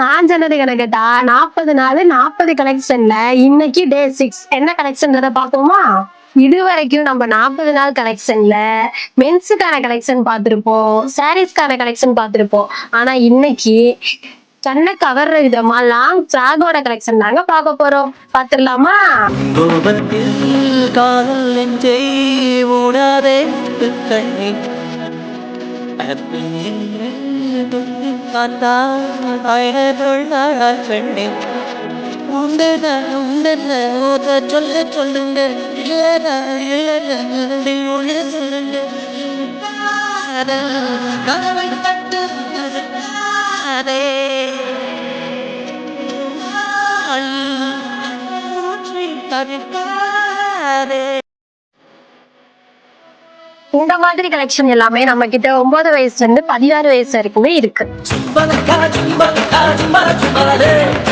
நான் சொன்னது கணக்கட்டா 40 நாள் 40 கலெக்ஷன்ல இன்னைக்கு டே 6 என்ன கலெக்ஷன் பாப்போமா. இது வரைக்கும் நம்ம 40 நாள் கலெக்ஷன்ல மென்ஸுக்கான கலெக்ஷன் பார்த்திருப்போம், சாரீஸ்க்கான கலெக்ஷன் பார்த்திருப்போம். ஆனா இன்னைக்கு கண்ணை கவர்ற விதமா லாங் ஃபிராகோட கலெக்ஷன் தாங்க பார்க்க போறோம். பார்த்துடலாமா? கோபத்தில் காதல் நெஞ்சை மூடாதே சொல்ல சொல்லுங்க கதவை தட்டு அதே இந்த மாதிரி கலெக்ஷன் எல்லாமே நம்ம கிட்ட 9 வயசுல இருந்து 16 வயசு வரைக்குமே இருக்கு.